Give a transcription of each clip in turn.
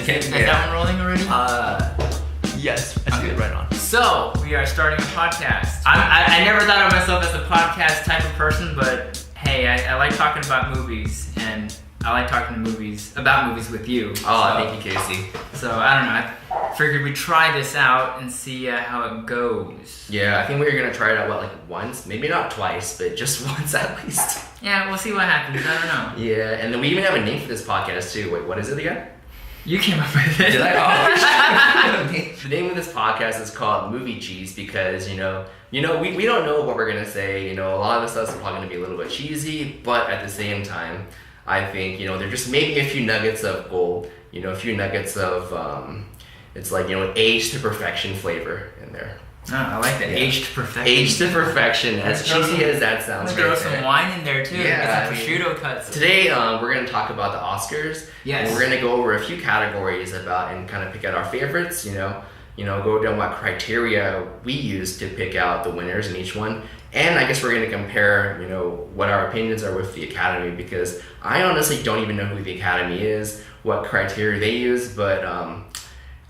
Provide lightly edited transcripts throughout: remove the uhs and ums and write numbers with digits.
Is that one rolling already? Yes. That's good. Right on. So, we are starting a podcast. I never thought of myself as a podcast type of person, but hey, I like talking about movies, and I like talking about movies with you. Thank you, Casey. So, I don't know. I figured we'd try this out and see how it goes. Yeah, I think we were going to try it out, once? Maybe not twice, but just once at least. Yeah, we'll see what happens. I don't know. Yeah, and then we even have a name for this podcast, too. Wait, what is it again? You came up with it. Did I? The name of this podcast is called Movie Cheese because, we don't know what we're going to say. A lot of the stuff's probably going to be a little bit cheesy, but at the same time, I think, they're just maybe a few nuggets of gold, a few nuggets of, it's like, aged to perfection flavor in there. Oh, I like that. Yeah. Aged to perfection. Aged to perfection, as cheesy as that sounds. Throw some wine in there too. Yeah, get some prosciutto cuts. Today, we're going to talk about the Oscars. Yes. And we're going to go over a few categories and kind of pick out our favorites. Go down what criteria we use to pick out the winners in each one. And I guess we're going to compare, what our opinions are with the Academy, because I honestly don't even know who the Academy is, what criteria they use, but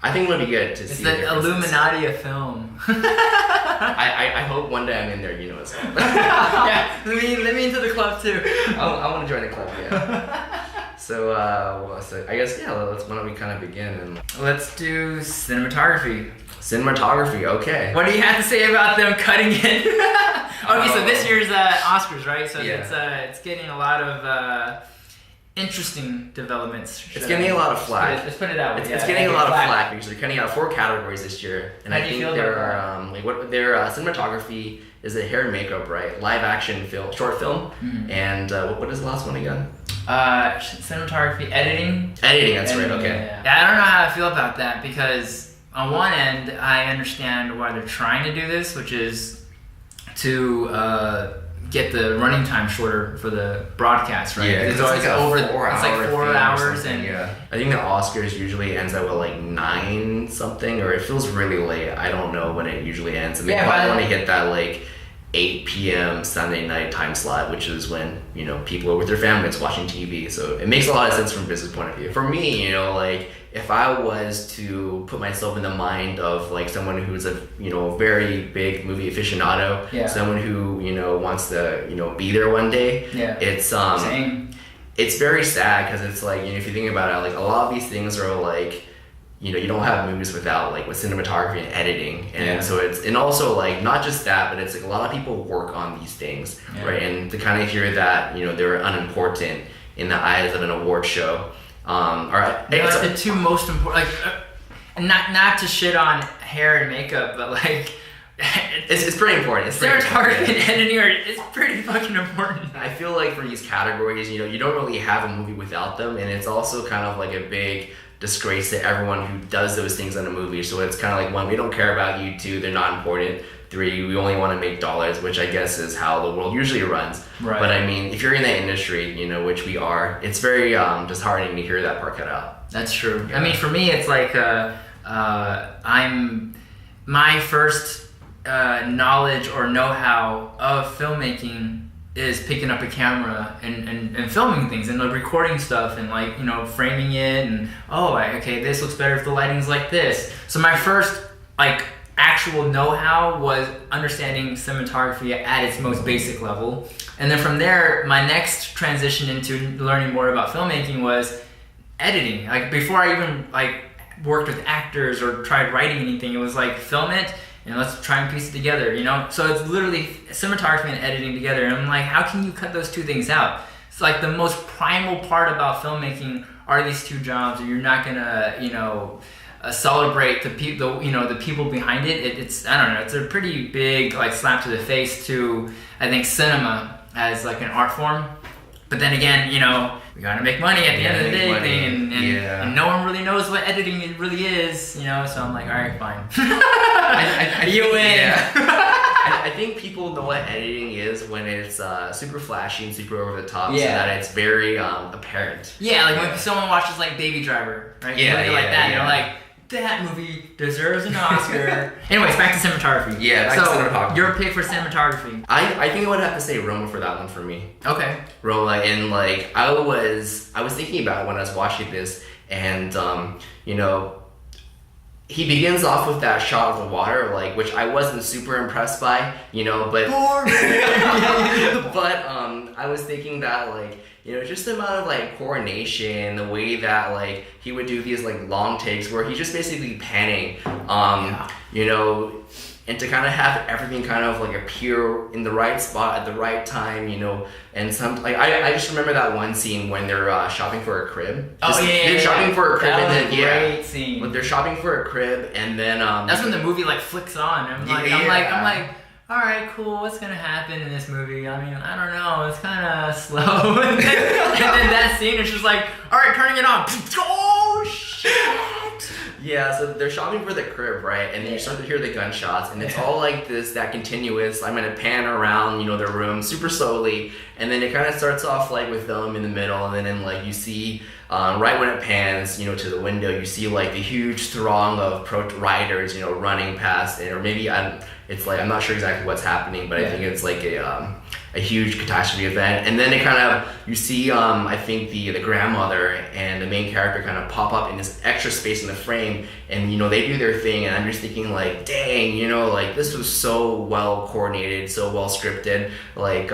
I think it'll be good to see. It's the Illuminati of film. I hope one day I'm in there, as well. Yeah, let me into the club too. I want to join the club, yeah. So I guess, why don't we kind of begin? And let's do cinematography. Cinematography, okay. What do you have to say about them cutting it? Okay, so this year's Oscars, right? So it's getting a lot of interesting developments. It's getting a lot of flack. Let's put it out. It's getting a lot of flack because they're cutting out 4 categories this year, and How I think there are their cinematography is a hair and makeup, right? Live action film, short film, and what is the last one again? Cinematography, editing. Editing, that's right. Okay. Yeah, I don't know how I feel about that because on one end I understand why they're trying to do this, which is to get the running time shorter for the broadcast, right? Yeah, it's always like over. It's like 4 hours, and I think the Oscars usually ends at 9 something, or it feels really late. I don't know when it usually ends, and they probably want to hit that 8 p.m. Sunday night time slot, which is when people are with their families watching TV. So it makes a lot of sense from a business point of view. For me, if I was to put myself in the mind of someone who's a very big movie aficionado, someone who wants to be there one day, it's it's very sad because it's if you think about it, a lot of these things are you don't have movies without with cinematography and editing, and so it's also not just that, but it's a lot of people work on these things, right? And to kind of hear that they're unimportant in the eyes of an award show. The two most important, not to shit on hair and makeup, but it's pretty important. Cinematography and editing it's pretty fucking important. I feel for these categories, you don't really have a movie without them, and it's also kind of a big disgrace to everyone who does those things in a movie. So it's kind of 1, we don't care about you. 2, they're not important. 3, we only want to make dollars, which I guess is how the world usually runs. Right. But I mean, if you're in that industry, which we are, it's very disheartening to hear that part cut out. That's true. Yeah. I mean, for me, it's I'm my first knowledge or know-how of filmmaking is picking up a camera and filming things and recording stuff and framing it and okay, this looks better if the lighting's like this. So my first actual know-how was understanding cinematography at its most basic level, and then from there my next transition into learning more about filmmaking was editing. Before I even worked with actors or tried writing anything, it was film it and let's try and piece it together, So it's literally cinematography and editing together. And I'm how can you cut those two things out? It's the most primal part about filmmaking are these two jobs, or you're not gonna, celebrate the people behind it. It's I don't know. It's a pretty big slap to the face to I think cinema as an art form. But then again, we gotta make money at the end of the day thing, and no one really knows what editing it really is, So I'm all right, fine. You win. Yeah. I think people know what editing is when it's super flashy and super over the top, so that it's very apparent. Yeah, when someone watches Baby Driver, right? That, that movie deserves an Oscar. Anyways, back to cinematography. Yeah, back to cinematography. Your pick for cinematography. I think I would have to say Roma for that one for me. Okay. Roma, and I was thinking about it when I was watching this, and you know, he begins off with that shot of the water, like, which I wasn't super impressed by, you know, but but I was thinking that, like, you know, just the amount of like coordination, the way that like he would do these like long takes where he's just basically panning, you know, and to kind of have everything kind of like appear in the right spot at the right time, you know, and some like I just remember that one scene when they're shopping for a crib. They're shopping for a crib, and then great scene. But they're shopping for a crib, and then that's when the movie like flicks on. I'm like. All right, cool. What's gonna happen in this movie? I mean, I don't know. It's kind of slow. and then that scene is just like, all right, turning it on. Oh shit! Yeah, so they're shopping for the crib, right? And then you start to hear the gunshots, and it's all like that continuous. I'm gonna pan around, you know, the room super slowly, and then it kind of starts off like with them in the middle, and then like you see. Right when it pans, you know, to the window, you see like the huge throng of riders, you know, running past it, or maybe it's like I'm not sure exactly what's happening, but I think it's like a huge catastrophe event, and then it kind of you see I think the grandmother and the main character kind of pop up in this extra space in the frame, and you know they do their thing, and I'm just thinking like, dang, you know, like this was so well coordinated, so well scripted, like.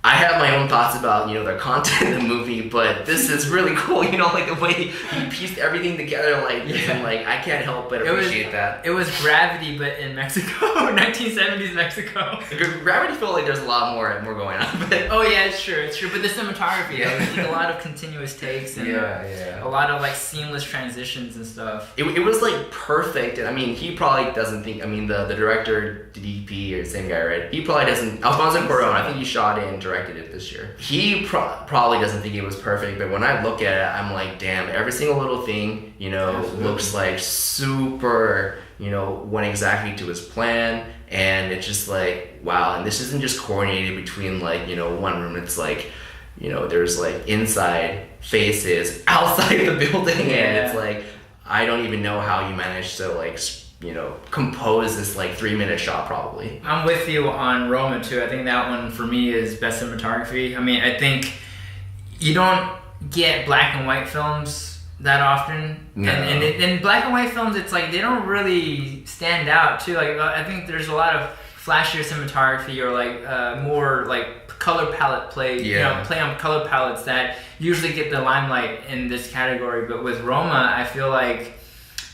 I have my own thoughts about, you know, the content of the movie, but this is really cool, you know, like the way he pieced everything together like this, and like I can't help but appreciate that. It was Gravity, but in Mexico, 1970s Mexico. Gravity felt like there's a lot more going on. But oh yeah, it's true. But the cinematography, it was like a lot of continuous takes and a lot of like seamless transitions and stuff. It was like perfect. I mean, he probably doesn't think. I mean, the director, DP, or the same guy, right? He probably doesn't. Alfonso Cuarón, I think he shot it and directed it this year. He probably doesn't think it was perfect, but when I look at it, I'm like, damn, every single little thing, you know, looks like super, you know, went exactly to his plan, and it's just like, wow, and this isn't just coordinated between like, you know, one room, it's like, you know, there's like inside faces, outside the building, and it's like, I don't even know how you managed to like, you know, compose this like 3-minute shot probably. I'm with you on Roma too. I think that one for me is best cinematography. I mean, I think you don't get black and white films that often. No. And in black and white films, it's like they don't really stand out too. Like I think there's a lot of flashier cinematography or like more like color palette play, you know, play on color palettes that usually get the limelight in this category. But with Roma, I feel like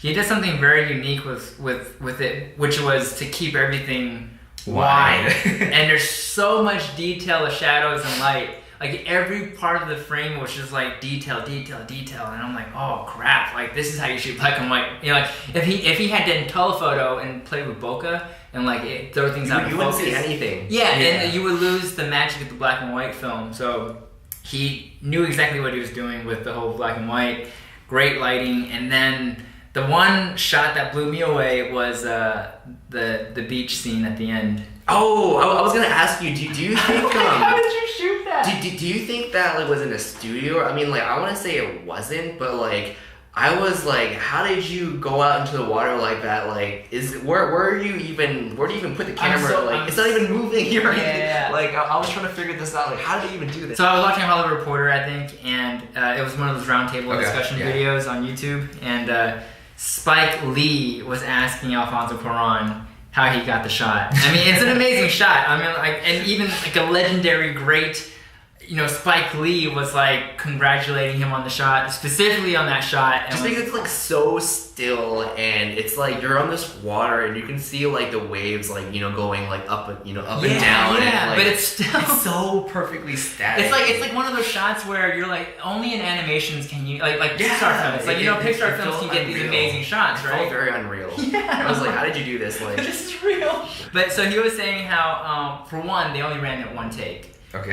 he did something very unique with it, which was to keep everything wide. And there's so much detail of shadows and light. Like every part of the frame was just like detail. And I'm like, oh crap, like this is how you shoot black and white. You know, like if he had done telephoto and played with bokeh and like throw things out of focus. You wouldn't see anything. Yeah, and you would lose the magic of the black and white film. So he knew exactly what he was doing with the whole black and white, great lighting, and then the one shot that blew me away was the beach scene at the end. Oh, I was gonna ask you. Do you think? How did you shoot that? Do you think that like was in a studio? I mean, like I want to say it wasn't, but like I was like, how did you go out into the water like that? Like, where do you even put the camera? It's not even moving here. Yeah. Like I was trying to figure this out. Like, how did you even do this? So I was watching Hollywood Reporter, I think, and it was one of those roundtable discussion videos on YouTube, and Spike Lee was asking Alfonso Cuarón how he got the shot. I mean, it's an amazing shot. I mean, like, and even like a legendary great, you know, Spike Lee was like congratulating him on the shot, specifically on that shot. Just because it's like so still, and it's like you're on this water, and you can see like the waves, like, you know, going like up and down. Yeah, and, like, but it's still so perfectly static. It's like one of those shots where you're like, only in animations can you like Pixar films. Like, you know, Pixar films can get these amazing shots, right? It felt very unreal. Yeah. I was like, how did you do this? Like, this is real. But so he was saying how, for one, they only ran it one take. Okay.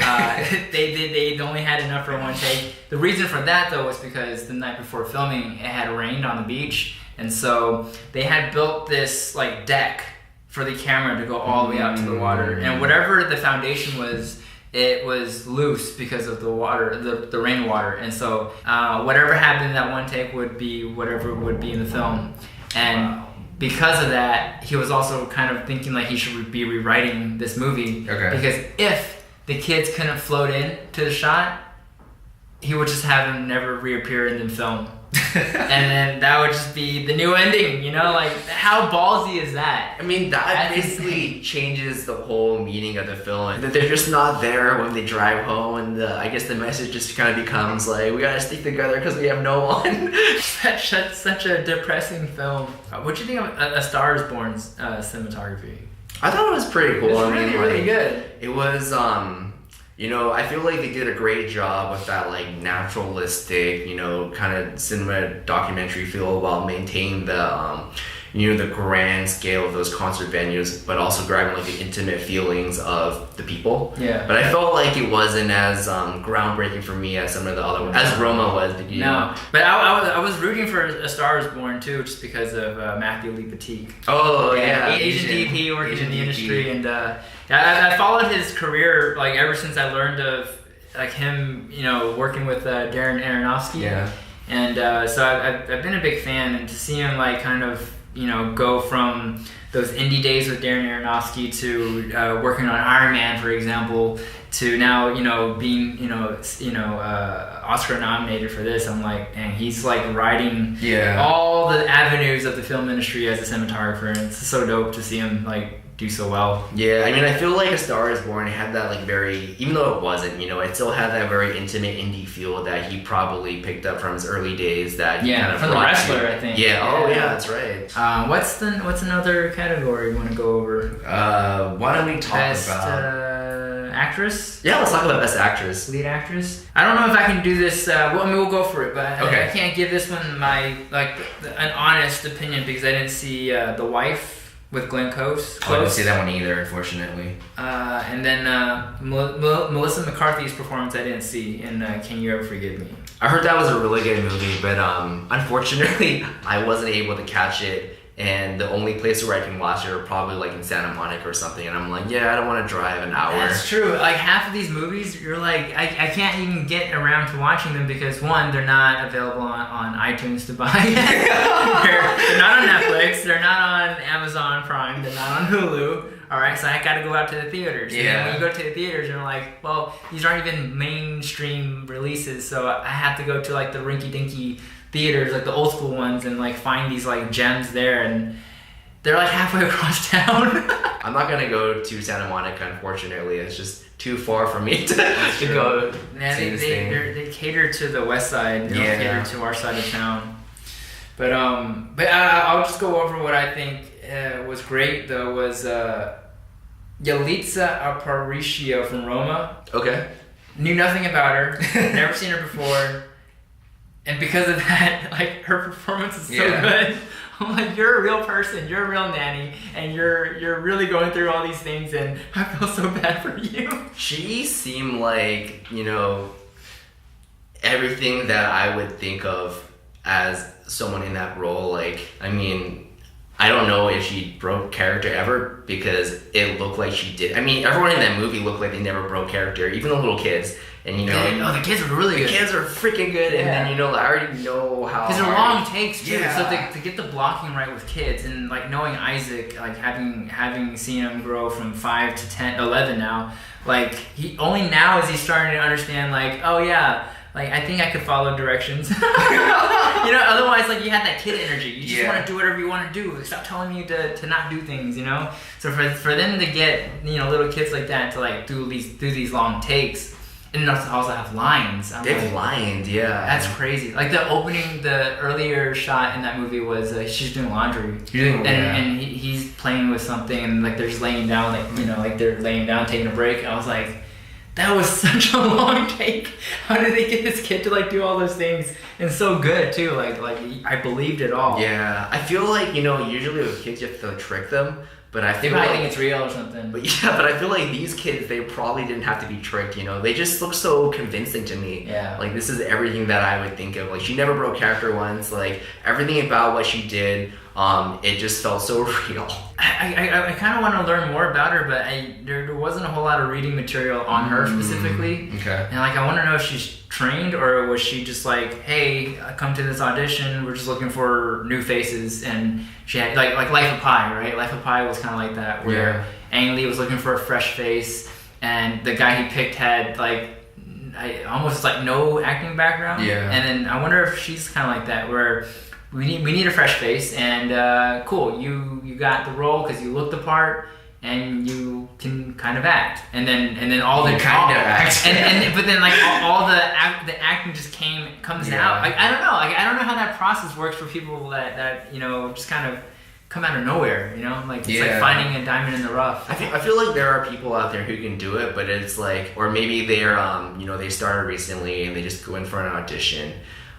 They only had enough for one take. The reason for that though was because the night before filming it had rained on the beach, and so they had built this like deck for the camera to go all the way out to the water, and whatever the foundation was, it was loose because of the water, the rainwater, and so whatever happened in that one take would be whatever would be in the film, and because of that, he was also kind of thinking like he should be rewriting this movie, because if the kids couldn't float in to the shot, he would just have them never reappear in the film. And then that would just be the new ending, you know? Like, how ballsy is that? I mean, that basically changes the whole meaning of the film. That they're just not there when they drive home, and I guess the message just kind of becomes like, we gotta stick together because we have no one. Such a depressing film. What do you think of A Star Is Born's cinematography? I thought it was pretty cool. It was really good. It was, you know, I feel like they did a great job with that, like, naturalistic, you know, kind of cinema documentary feel while maintaining the, you know, the grand scale of those concert venues, but also grabbing, like, the intimate feelings of the people. Yeah. But I felt like it wasn't as groundbreaking for me as some of the other ones, as Roma was. But, you know. But I was rooting for A Star Is Born, too, just because of Matthew Lee Patique. Oh, yeah. Asian DP working in the industry, and I followed his career, like, ever since I learned of, like, him, you know, working with Darren Aronofsky. Yeah. And so I've been a big fan, and to see him, like, kind of, you know, go from those indie days with Darren Aronofsky to working on Iron Man, for example, to now, you know, being, Oscar nominated for this. I'm like, man, he's like riding all the avenues of the film industry as a cinematographer, and it's so dope to see him like do so well. Yeah, I mean, I feel like A Star Is Born had that like very, even though it wasn't, you know, it still had that very intimate indie feel that he probably picked up from his early days. That he kind of from The Wrestler, I think. Yeah. Oh, yeah, that's right. What's another category you want to go over? Why don't we talk Best, about actress? Yeah, let's talk about Best Actress. Lead actress? I don't know if I can do this. We'll go for it, but okay. I can't give this one my an honest opinion because I didn't see The Wife with Glenn Close. I didn't see that one either, unfortunately. And then Melissa McCarthy's performance I didn't see in Can You Ever Forgive Me? I heard that was a really good movie, but unfortunately I wasn't able to catch it. And the only place where I can watch it are probably like in Santa Monica or something. And I'm like, yeah, I don't want to drive an hour. That's true. Like half of these movies, you're like, I can't even get around to watching them because one, they're not available on iTunes to buy. they're not on Netflix. They're not on Amazon Prime. They're not on Hulu. All right, so I got to go out to the theaters. Yeah. And then when you go to the theaters, you're like, well, these aren't even mainstream releases, so I have to go to like the rinky-dinky theaters, like the old school ones, and like find these like gems there, and they're like halfway across town. I'm not gonna go to Santa Monica, unfortunately. It's just too far for me to go. Yeah, they cater to the west side. They don't cater to our side of town. But I'll just go over what I think was great though. Was Yalitza Aparicio from Roma. Okay. Knew nothing about her. Never seen her before. And because of that, like her performance is so good. I'm like, you're a real person, you're a real nanny, and you're really going through all these things, and I feel so bad for you. She seemed like, you know, everything that I would think of as someone in that role. Like, I mean, I don't know if she broke character ever because it looked like she did. I mean, everyone in that movie looked like they never broke character, even the little kids. And you know, the kids are really good. The kids are freaking good, and then you know, I already know how. Because they're long takes too. Yeah. So to get the blocking right with kids, and like knowing Isaac, like having seen him grow from 5 to 10, 11 now, like he only now is he starting to understand. Like, oh yeah, like I think I could follow directions. You know, otherwise like you had that kid energy. You just want to do whatever you want to do. Stop telling me to not do things. You know. So for them to get little kids like that to like do these long takes. And also have lines. They have lines, yeah. That's crazy. Like the earlier shot in that movie was she's doing laundry. And he's playing with something, and like they're just laying down, like they're laying down, taking a break. And I was like, that was such a long take. How did they get this kid to like do all those things? And so good too. Like I believed it all. Yeah, I feel like usually with kids you have to trick them. But I feel think it's real or something. But I feel like these kids, they probably didn't have to be tricked, They just look so convincing to me. Yeah. Like, this is everything that I would think of. Like, she never broke character once. Like, everything about what she did, it just felt so real. I kind of want to learn more about her, but there wasn't a whole lot of reading material on her specifically. Okay. And, like, I want to know if she's trained or was she just like, hey, come to this audition, we're just looking for new faces. And she had, like Life of Pi, right? Life of Pi was kind of like that, where Ang Lee was looking for a fresh face, and the guy he picked had, like, almost like no acting background. Yeah. And then I wonder if she's kind of like that, where we need a fresh face, and cool, you got the role because you look the part and you can kind of act, and then all the kind of act, and but then like all the acting just comes out. Like I don't know, I don't know how that process works for people that just kind of come out of nowhere, like it's like finding a diamond in the rough. I feel like there are people out there who can do it, but it's like, or maybe they're they started recently and they just go in for an audition.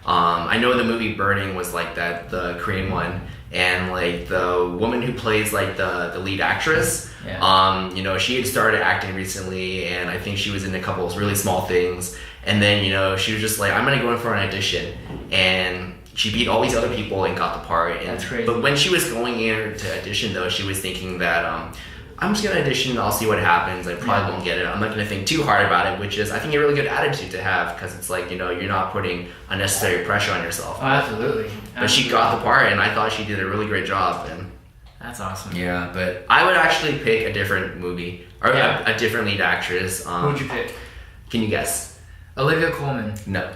I know the movie Burning was like that, the Korean one, and like the woman who plays like the lead actress, she had started acting recently, and I think she was in a couple of really small things, and then she was just like, I'm gonna go in for an audition, and she beat all these other people and got the part. And, that's crazy. But when she was going in to audition though, she was thinking that I'm just gonna audition and I'll see what happens. I probably won't get it. I'm not gonna think too hard about it, which is, I think, a really good attitude to have, because it's like, you're not putting unnecessary pressure on yourself. Oh, absolutely. But she got the part, and I thought she did a really great job. And that's awesome. Yeah, but I would actually pick a different movie, or a different lead actress. Who would you pick? Can you guess? Olivia Colman. No.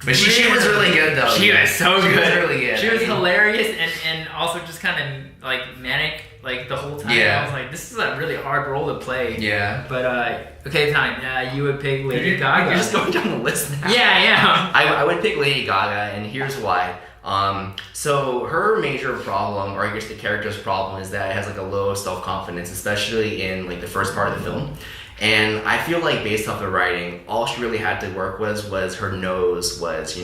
But she was really good though. She was so good. She was really good. She was hilarious and also just kind of like manic like the whole time. Yeah. I was like, this is a really hard role to play. Yeah. But okay, fine. You would pick Lady Gaga. You're just going down the list now. Yeah. I would pick Lady Gaga, and here's why. So her major problem, or I guess the character's problem, is that it has like a low self-confidence, especially in like the first part of the film. And I feel like based off the writing, all she really had to work was her nose was,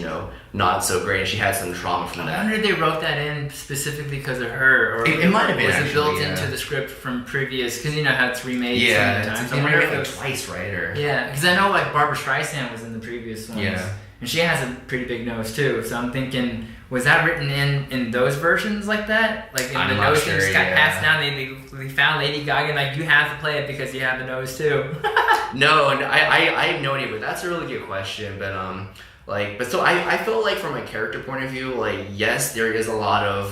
not so great, and she had some trauma from that. I wonder if they wrote that in specifically because of her, or it might have been, was it built actually, into the script from previous, because how it's remade so many times. I wonder if it was twice, right? Or because I know like Barbara Streisand was in the previous ones. Yeah. And she has a pretty big nose too, so I'm thinking, was that written in those versions like that? Like in the nose thing just got passed down, they found Lady Gaga and like, you have to play it because you have the nose too. No, I have no idea, but that's a really good question. But so I feel like from a character point of view, like, yes, there is a lot of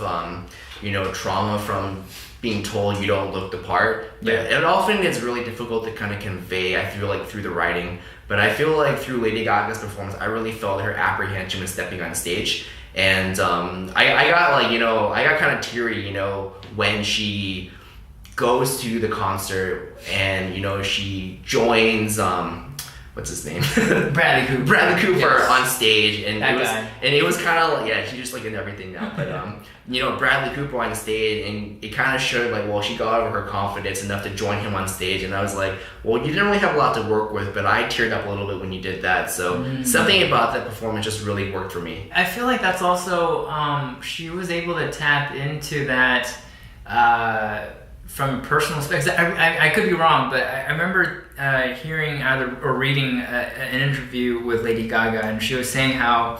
trauma from being told you don't look the part. But it often is really difficult to kind of convey, I feel like, through the writing. But I feel like through Lady Gaga's performance, I really felt her apprehension when stepping on stage. And I got kind of teary, when she goes to the concert and, she joins, what's his name? Bradley Cooper on stage, and it was kind of like, she's just like in everything now. But Bradley Cooper on stage, and it kind of showed like, well, she got over her confidence enough to join him on stage, and I was like, well, you didn't really have a lot to work with, but I teared up a little bit when you did that. So something about that performance just really worked for me. I feel like that's also she was able to tap into that. From a personal perspective, I could be wrong, but I remember hearing or reading an interview with Lady Gaga, and she was saying how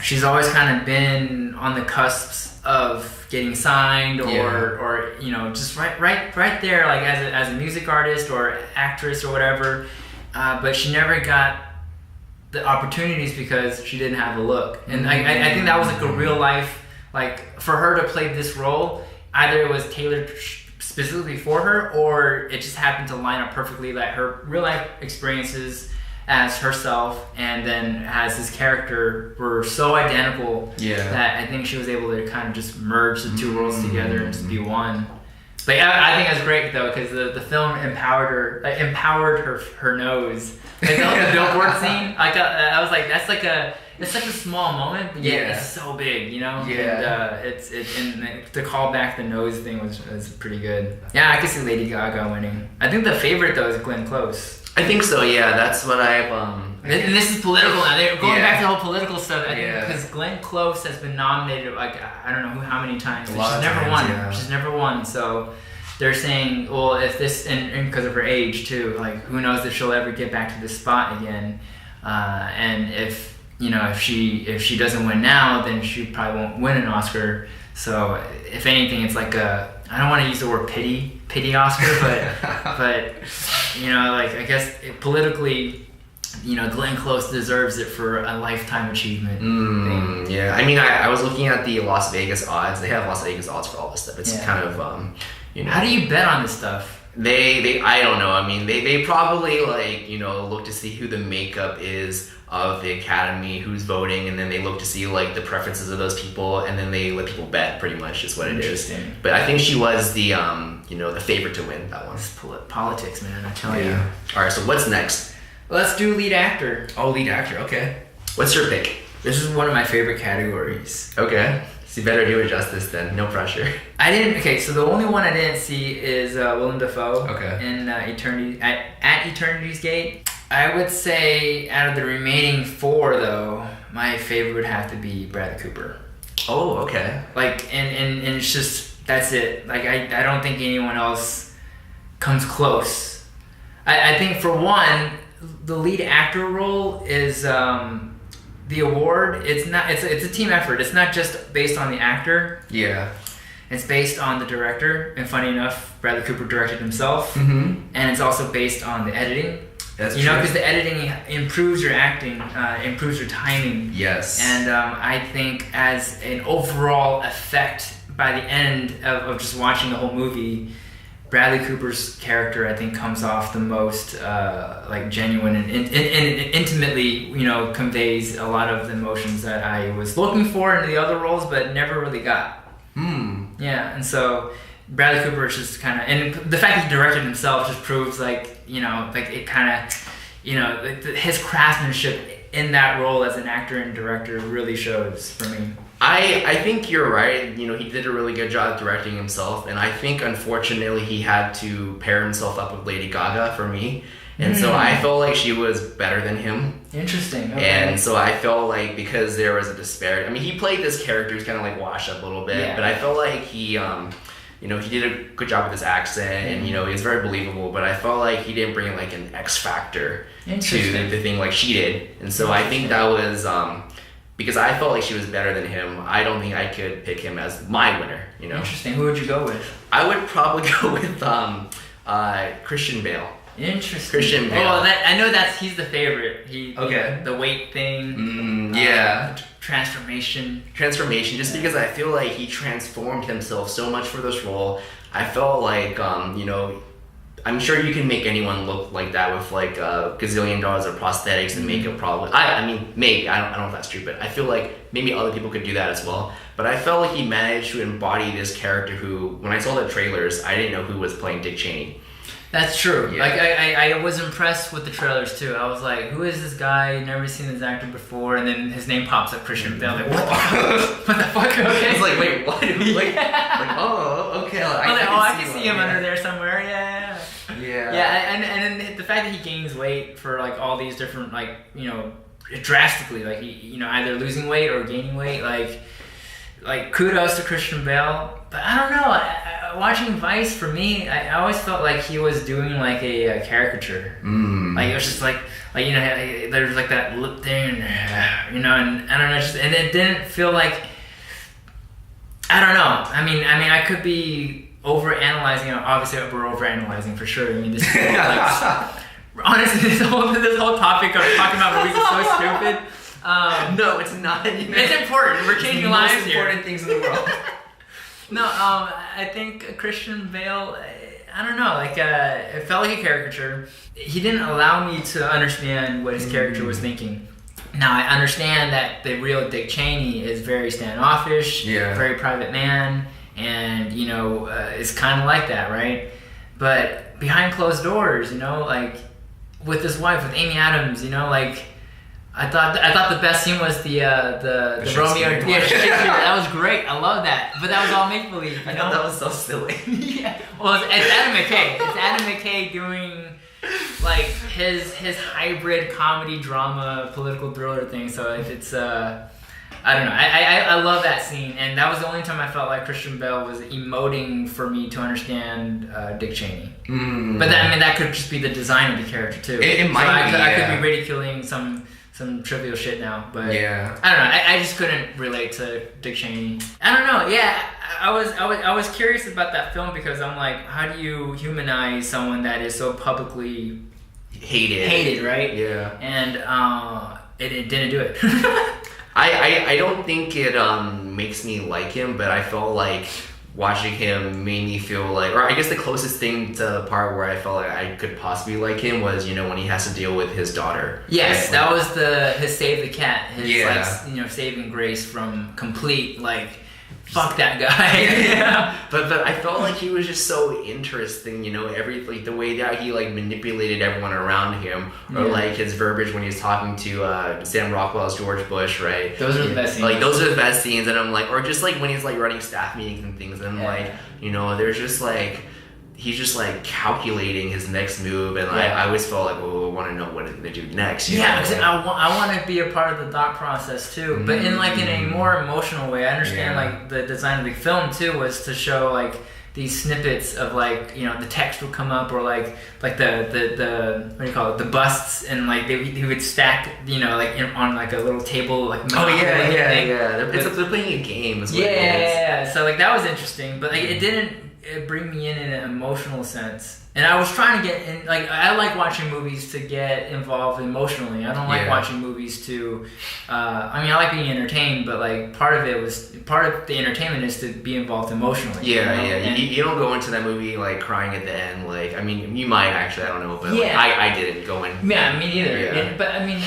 she's always kind of been on the cusps of getting signed, or just right there, like as a music artist or actress or whatever, but she never got the opportunities because she didn't have the look, and I think that was like a real life, like for her to play this role, either it was tailored specifically for her, or it just happened to line up perfectly, like her real life experiences as herself and then as his character were so identical that I think she was able to kind of just merge the two worlds together and just be one. But I think that's great though, because the film empowered her nose. Like the billboard scene, I was like, it's such a small moment, but it's so big, And and to call back the nose thing was pretty good. Yeah, I could see Lady Gaga winning. I think the favorite though is Glenn Close. I think so. Yeah, that's what I've. And this is political now. They're going back to the whole political stuff. I think because Glenn Close has been nominated like I don't know how many times. She's never won. Yeah. She's never won. So they're saying, well, if this and because of her age too, like who knows if she'll ever get back to this spot again, and if she doesn't win now, then she probably won't win an Oscar. So if anything, it's like I don't want to use the word pity Oscar, but I guess politically, Glenn Close deserves it for a lifetime achievement thing. Yeah, I mean, I was looking at the Las Vegas odds. They have Las Vegas odds for all this stuff. It's kind of How do you bet on this stuff? They I don't know. I mean, they probably like, you know, look to see who the makeup is of the Academy, who's voting, and then they look to see like the preferences of those people, and then they let people bet. Pretty much is what it is. But I think she was the you know, the favorite to win that one. It's politics, man. I tell you. All right. So what's next? Let's do lead actor. Oh, lead actor. Okay. What's your pick? This is one of my favorite categories. Okay. So you better do it justice then. No pressure. Okay, so the only one I didn't see is Willem Dafoe in at Eternity's Gate. I would say out of the remaining 4, though, my favorite would have to be Bradley Cooper. Oh, okay. Like, and it's just, that's it. Like, I don't think anyone else comes close. I think, for one, the lead actor role is... the award, it's a team effort. It's not just based on the actor. Yeah. It's based on the director, and funny enough, Bradley Cooper directed himself. Mm-hmm. And it's also based on the editing. That's true. You know, because the editing improves your acting, improves your timing. Yes. And I think as an overall effect, by the end of just watching the whole movie, Bradley Cooper's character, I think, comes off the most like genuine and intimately, you know, conveys a lot of the emotions that I was looking for in the other roles, but never really got. Yeah, and so Bradley Cooper is just kind of, and the fact that he directed himself just proves, like, you know, like it kind of, you know, like his craftsmanship in that role as an actor and director really shows for me. I think you're right. You know, he did a really good job directing himself, and I think unfortunately he had to pair himself up with Lady Gaga for me. And so I felt like she was better than him. Interesting. Okay. And so I felt like, because there was a disparity. I mean, he played this character who's kind of like washed up a little bit, but I felt like he, you know, he did a good job with his accent, and, you know, he was very believable. But I felt like he didn't bring like an X factor to the thing like she did. And so I think that was because I felt like she was better than him. I don't think I could pick him as my winner. You know. Interesting. Who would you go with? I would probably go with Christian Bale. Interesting. Christian Bale. Oh, I know he's the favorite. The weight thing. Transformation, just because I feel like he transformed himself so much for this role. I felt like, you know, I'm sure you can make anyone look like that with like a gazillion dollars of prosthetics and makeup probably. I mean, maybe, I don't know if that's true, but I feel like maybe other people could do that as well. But I felt like he managed to embody this character who, when I saw the trailers, I didn't know who was playing Dick Cheney. That's true. Yeah. Like I was impressed with the trailers too. I was like, who is this guy? Never seen this actor before. And then his name pops up, Christian Bale. Like, what the fuck? Okay. It's like, wait, what? Like, oh, okay. I can see him under there somewhere. Yeah. And then the fact that he gains weight for like all these different, like, you know, drastically, like he, you know, either losing weight or gaining weight, like kudos to Christian Bale. But I don't know. Watching Vice, for me, I always felt like he was doing like a caricature. Like it was just like you know, there's like that lip thing, you know, and I don't know, and it didn't feel like, I don't know. I mean, I could be overanalyzing. Obviously, we're overanalyzing for sure. I mean, this is like, honestly, this whole topic of talking about movies is so stupid. No, it's not. You know, it's important. We're changing lives here. Most important things in the world. No, I think Christian Bale, I don't know, like, it felt like a caricature. He didn't allow me to understand what his character was thinking. Now, I understand that the real Dick Cheney is very standoffish, very private man, and, you know, is kind of like that, right? But behind closed doors, you know, like, with his wife, with Amy Adams, you know, like, I thought the best scene was the Romeo and Shakespeare. That was great. I love that. But that was all make believe. I thought that was so silly. Yeah. Well, it's Adam McKay. It's Adam McKay doing like his hybrid comedy drama political thriller thing. So if it's I don't know. I love that scene, and that was the only time I felt like Christian Bale was emoting for me to understand Dick Cheney. But that could just be the design of the character too. It might be. I could be ridiculing some trivial shit now, but I don't know. I just couldn't relate to Dick Cheney. I don't know. Yeah, I was curious about that film because I'm like, how do you humanize someone that is so publicly hated, right? Yeah. And it didn't do it. I don't think it makes me like him, but I felt like watching him made me feel like, or I guess the closest thing to the part where I felt like I could possibly like him was, you know, when he has to deal with his daughter. Yes, right? that was his save the cat, his Yeah. like, you know, saving grace from complete like fuck that guy. Yeah. But I felt like he was just so interesting, you know, like the way that he like manipulated everyone around him, or like his verbiage when he was talking to Sam Rockwell's George Bush, right? Those are the best scenes. Like those are the best scenes, and I'm like, or just like when he's like running staff meetings and things, and like, you know, there's just like, he's just like calculating his next move, and like I always felt like, oh, I want to know what they do next. Yeah, because I want to be a part of the thought process too, but in like in a more emotional way. I understand like the design of the film too was to show like these snippets of like, you know, the text would come up, or like the what do you call it, the busts, and like he would stack, you know, like on like a little table like They're playing a game. Is what it is. So like that was interesting, but like it didn't bring me in an emotional sense. And I was trying to get in, like, I like watching movies to get involved emotionally. I don't like watching movies to, I mean, I like being entertained, but like part of the entertainment is to be involved emotionally. Yeah, you know? yeah. You don't go into that movie like crying at the end. Like, I mean, you might actually, I don't know, but like, I didn't go in. Yeah, me neither. Yeah. But I mean,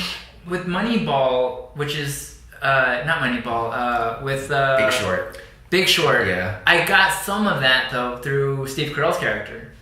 with Moneyball, which is, not Moneyball, with Big Short. Big Short. Yeah. I got some of that though through Steve Carell's character.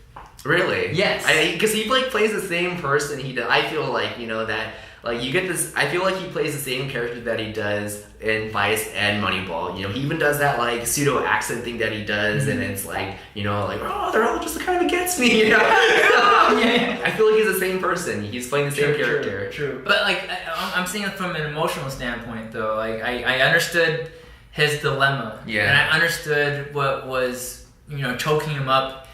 Really? Yes. Because he like plays the same person he does. I feel like, you know, that like you get this. I feel like he plays the same character that he does in Vice and Moneyball. You know, he even does that like pseudo accent thing that he does, and it's like, you know, like, oh, they're all just kind of against me. You know? I feel like he's the same person. He's playing the same character. True. But like I'm seeing it from an emotional standpoint though. Like I understood his dilemma. Yeah. And I understood what was, you know, choking him up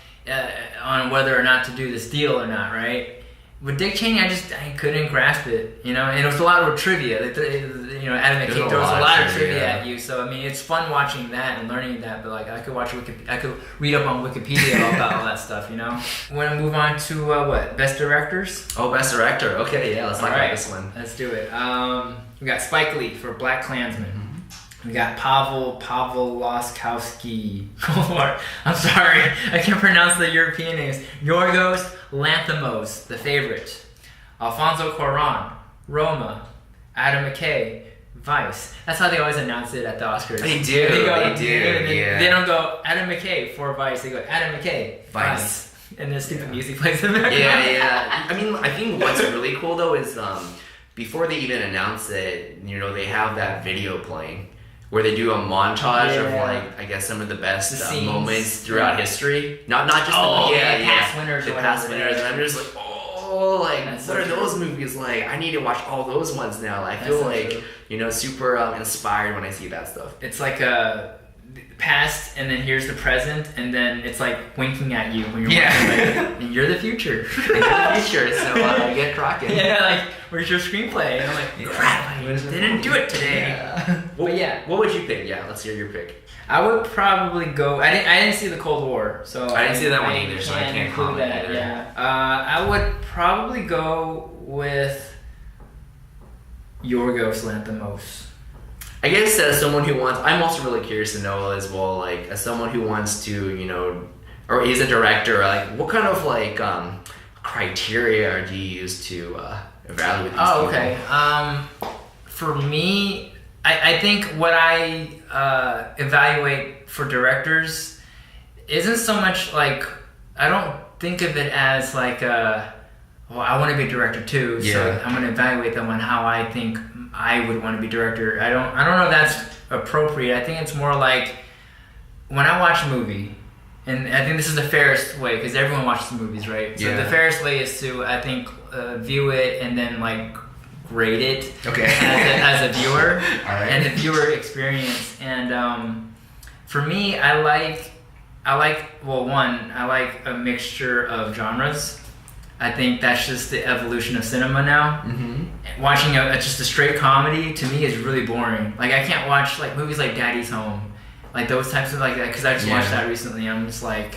on whether or not to do this deal or not, right? With Dick Cheney, I couldn't grasp it, you know, and it was a lot of trivia. Like, you know, Adam McKay throws a lot of trivia at you, so I mean, it's fun watching that and learning that. But like, I could read up on Wikipedia about all that stuff, you know. Want to move on to what? Best directors? Oh, best director. Okay, yeah, let's talk about this one. Let's do it. We got Spike Lee for Black Klansman. We got Pavel Laskowski. Oh, Lord. I'm sorry. I can't pronounce the European names. Yorgos Lanthimos, The Favorite. Alfonso Cuarón, Roma. Adam McKay, Vice. That's how they always announce it at the Oscars. They do. They don't go Adam McKay for Vice. They go Adam McKay, Vice. And there's stupid music plays in there. Yeah. I mean, I think what's really cool though is before they even announce it, you know, they have that video playing, where they do a montage of like, I guess, some of the best moments throughout history. Not just past winners. The past winners, and I'm just like, like what are those movies like? I need to watch all those ones now. I feel like you know, super inspired when I see that stuff. It's like a past, and then here's the present, and then it's like winking at you when you're watching. Like, and you're the future. You're the future. So get cracking. Yeah, like where's your screenplay? And I'm like, crap, I didn't do it today. Yeah. But what would you pick? Yeah, let's hear your pick. I would probably go. I didn't see the Cold War, so I didn't see that one either, so I can't include that. Either. Yeah, I would probably go with Yorgos Lanthimos. I guess as someone who wants, I'm also really curious to know as well, like as someone who wants to, you know, or is a director, like what kind of like criteria do you use to evaluate these people? Okay. For me, I think what I evaluate for directors isn't so much like, I don't think of it as like well, I want to be a director too, so I'm going to evaluate them on how I think I would want to be director. I don't know if that's appropriate. I think it's more like when I watch a movie, and I think this is the fairest way because everyone watches movies, right? So the fairest way is to, I think, view it and then like grade it as a viewer and the viewer experience. And for me, I like a mixture of genres. I think that's just the evolution of cinema now. Mm-hmm. Watching just a straight comedy to me is really boring. Like I can't watch like movies like Daddy's Home, like those types of like that, because I just watched that recently. I'm just like,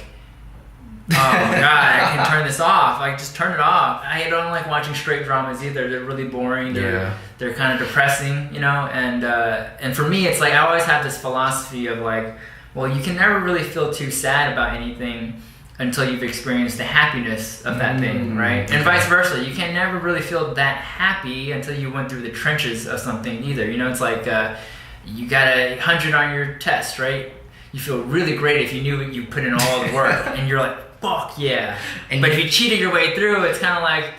oh my god, I can turn this off. Like just turn it off. I don't like watching straight dramas either. They're really boring. They're kind of depressing, you know. And for me, it's like I always have this philosophy of like, well, you can never really feel too sad about anything until you've experienced the happiness of that thing, right? And vice versa. You can never really feel that happy until you went through the trenches of something either. You know, it's like you got 100 on your test, right? You feel really great if you knew you put in all the work, and you're like, fuck yeah. But if you cheated your way through, it's kind of like,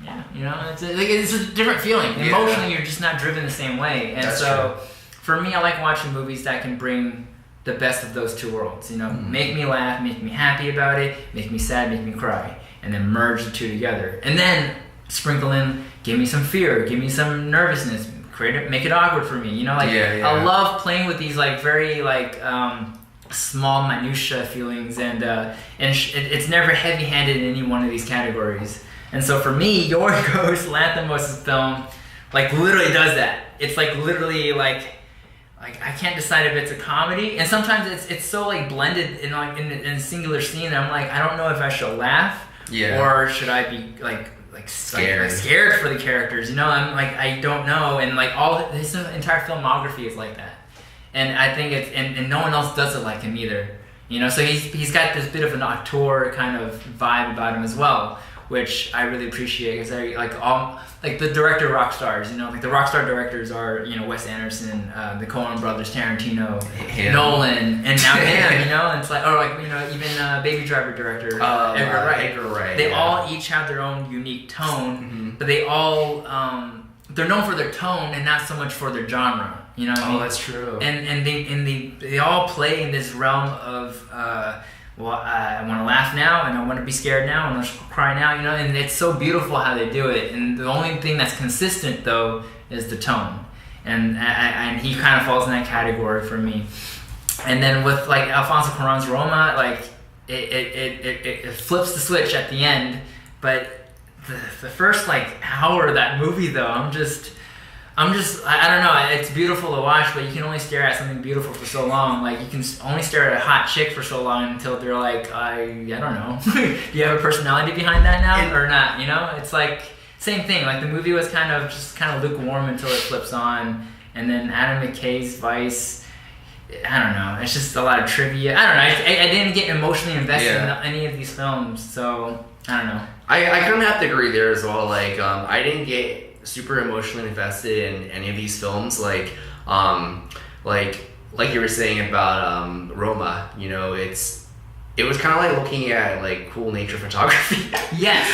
yeah, you know, it's a different feeling. Yeah. Emotionally, you're just not driven the same way. And so, for me, I like watching movies that can bring the best of those two worlds, you know, make me laugh, make me happy about it, make me sad, make me cry, and then merge the two together. And then sprinkle in, give me some fear, give me some nervousness, make it awkward for me, you know, like I love playing with these like very like small minutia feelings, and it's never heavy-handed in any one of these categories. And so for me, Your Ghost, Lanthimos' film, like literally does that. It's like literally like I can't decide if it's a comedy, and sometimes it's so like blended in like in a singular scene that I'm like, I don't know if I should laugh or should I be like scared for the characters, you know? I'm like, I don't know, and like all his entire filmography is like that, and I think it's and no one else does it like him either, you know. So he's got this bit of an auteur kind of vibe about him as well, which I really appreciate, because I like the director rock stars, you know, like the rock star directors are, you know, Wes Anderson, the Coen brothers, Tarantino, Nolan, and now him, you know. And it's like, or like, you know, even Baby Driver director Edgar Wright. They all each have their own unique tone, but they all they're known for their tone and not so much for their genre. You know what I mean? That's true. And they all play in this realm of well, I want to laugh now, and I want to be scared now, and I want to cry now, you know, and it's so beautiful how they do it. And the only thing that's consistent, though, is the tone, and he kind of falls in that category for me. And then with like Alfonso Cuarón's Roma, like it flips the switch at the end, but the first like hour of that movie, though, I'm just I don't know, it's beautiful to watch, but you can only stare at something beautiful for so long. Like, you can only stare at a hot chick for so long until they're like, I don't know. Do you have a personality behind that now or not, you know? It's like, same thing. Like, the movie was kind of lukewarm until it flips on. And then Adam McKay's Vice, I don't know. It's just a lot of trivia. I don't know. I didn't get emotionally invested in any of these films, so I don't know. I kind of have to agree there as well. Like, I didn't get super emotionally invested in any of these films, like you were saying about Roma, you know, it was kind of like looking at like cool nature photography. yes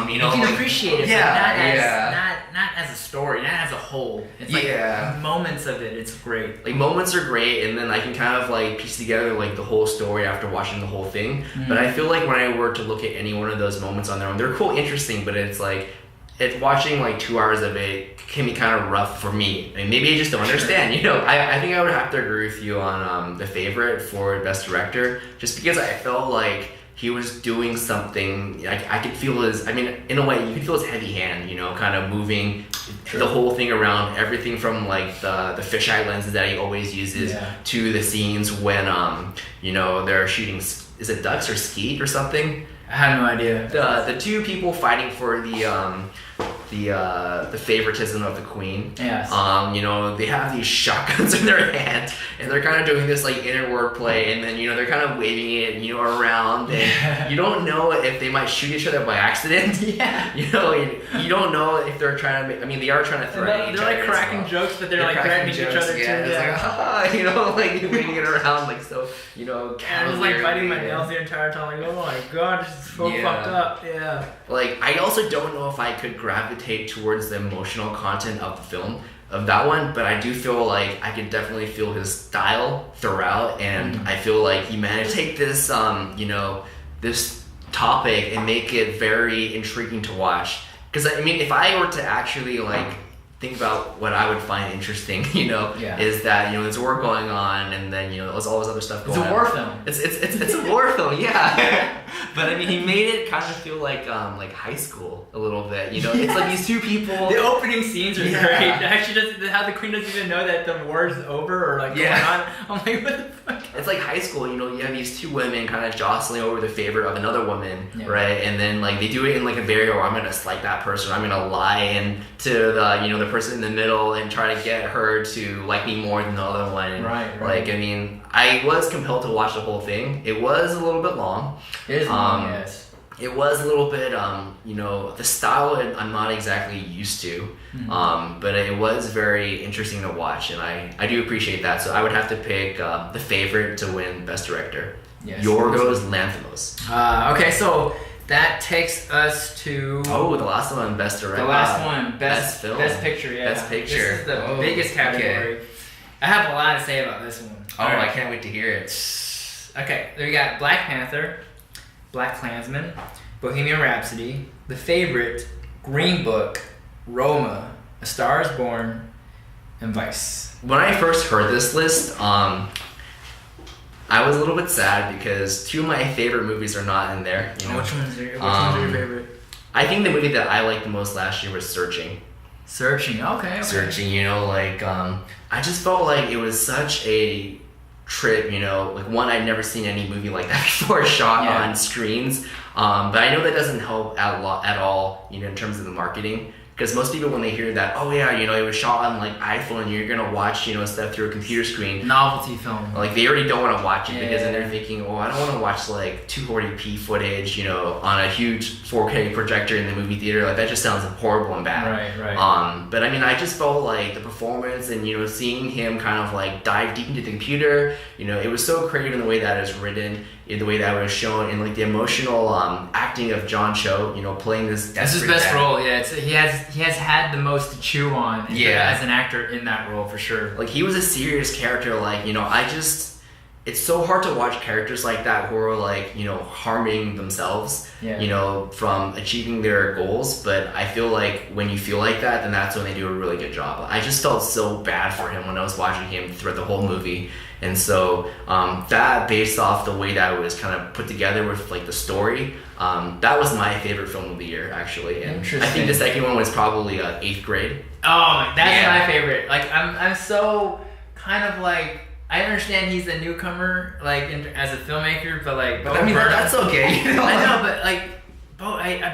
you know, you can like, appreciate it, but not as a story, not as a whole. It's like moments of it, it's great. Like, moments are great, and then I can kind of like piece together like the whole story after watching the whole thing. But I feel like when I were to look at any one of those moments on their own, they're cool, interesting, but it's like watching like 2 hours of it can be kind of rough for me. I mean, maybe I just don't understand. You know, I think I would have to agree with you on The Favorite for Best Director, just because I felt like he was doing something. I could feel in a way, you could feel his heavy hand, you know, kind of moving the whole thing around, everything from like the fisheye lenses that he always uses to the scenes when, you know, they're shooting, is it ducks or skeet or something? I have no idea. The two people fighting for the favoritism of the queen. Yes. You know, they have these shotguns in their hand, and they're kind of doing this like inner wordplay, and then, you know, they're kind of waving it, you know, around, and you don't know if they might shoot each other by accident. You know, you don't know if they're trying to. I mean, they are trying to threaten each other. They're like cracking jokes, but they're like threatening each other too. It's like, haha, you know, like waving it around, like, so, you know. And I was like biting my nails the entire time, like, oh my god, this is so fucked up. Yeah. Like, I also don't know if I could gravitate towards the emotional content of the film, of that one, but I do feel like I could definitely feel his style throughout, and I feel like he managed to take this, you know, this topic and make it very intriguing to watch. Because, I mean, if I were to actually, like, think about what I would find interesting, you know, is that, you know, there's a war going on, and then, you know, there's all this other stuff going on. It's a war film. It's a war film, yeah. But I mean, he made it kind of feel like high school a little bit, you know. It's like these two people. The opening scenes are great. Actually, how the queen doesn't even know that the war is over or like going on. I'm like, what the fuck? It's like high school, you know. You have these two women kind of jostling over the favor of another woman, right? And then like they do it in like a very, I'm gonna slight that person, I'm gonna lie and to the, you know, the person in the middle and try to get her to like me more than the other one. Right. Like, I mean, I was compelled to watch the whole thing. It was a little bit long. It is long, yes. It was a little bit, the style I'm not exactly used to, but it was very interesting to watch, and I do appreciate that. So I would have to pick The Favorite to win Best Director. Yes. Yorgos Lanthimos. Okay, so that takes us to... Oh, the last one, Best Director. The last one, Best Film. Best Picture, yeah. Best Picture. This is the biggest category. Okay. I have a lot to say about this one. Oh, right. I can't wait to hear it. Okay, we got Black Panther, Black Klansman, Bohemian Rhapsody, The Favorite, Green Book, Roma, A Star Is Born, and Vice. When I first heard this list, I was a little bit sad because two of my favorite movies are not in there. You know? Which one's your favorite? I think the movie that I liked the most last year was Searching. Okay. Searching, I just felt like it was such a trip, like one, I'd never seen any movie like that before shot on screens. But I know that doesn't help at all, in terms of the marketing. Because most people, when they hear that, oh yeah, it was shot on like iPhone, you're gonna watch, stuff through a computer screen. Novelty film. Like they already don't want to watch it because then they're thinking, oh, I don't want to watch like 240p footage, on a huge 4K projector in the movie theater. Like that just sounds horrible and bad. Right. But I mean, I just felt like the performance and seeing him kind of like dive deep into the computer. It was so creative in the way that it was written, in the way that it was shown, and like the emotional acting of John Cho, playing this. That's his best role. Yeah, he has had the most to chew on. As an actor in that role for sure. Like he was a serious character. Like it's so hard to watch characters like that who are like harming themselves. From achieving their goals. But I feel like when you feel like that, then that's when they do a really good job. I just felt so bad for him when I was watching him throughout the whole movie. And so that, based off the way that it was kind of put together with like the story, that was my favorite film of the year, actually. And I think the second one was probably 8th Grade. Oh, that's my favorite. Like I'm so kind of like, I understand he's a newcomer, like as a filmmaker, but like, but I mean that's okay. I know, but like,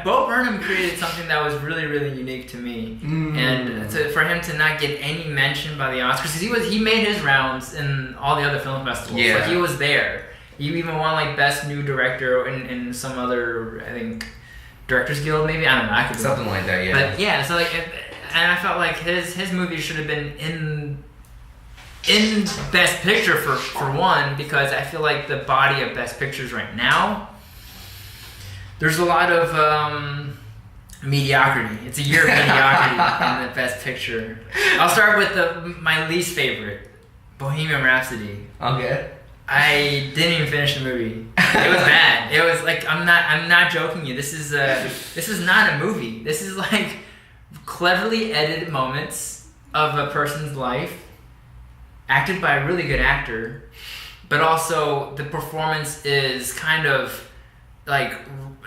Bo Burnham created something that was really, really unique to me, and for him to not get any mention by the Oscars, because he made his rounds in all the other film festivals. Like he was there. He even won like Best New Director in some other, I think, Directors Guild maybe. I don't know. I could something like that. Yeah. But yeah, so like, and I felt like his movie should have been in Best Picture for one, because I feel like the body of Best Pictures right now, there's a lot of mediocrity. It's a year of mediocrity in the Best Picture. I'll start with my least favorite, Bohemian Rhapsody. Okay. I didn't even finish the movie. It was bad. It was like, I'm not joking you. This is not a movie. This is like cleverly edited moments of a person's life, acted by a really good actor, but also the performance is kind of like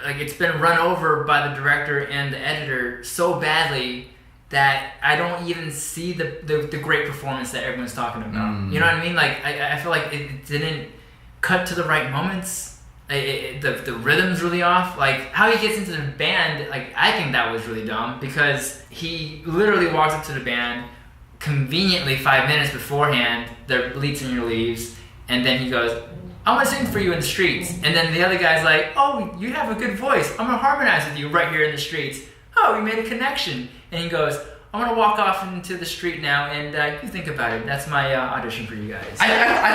it's been run over by the director and the editor so badly that I don't even see the great performance that everyone's talking about. You know what I mean? Like I feel like it didn't cut to the right moments. The rhythm's really off. Like how he gets into the band, like I think that was really dumb, because he literally walks up to the band conveniently 5 minutes beforehand, the lead singer leaves, and then he goes, "I want to sing for you in the streets." And then the other guy's like, "Oh, you have a good voice. I'm going to harmonize with you right here in the streets." Oh, we made a connection. And he goes, "I'm going to walk off into the street now, and you think about it. That's my audition for you guys." I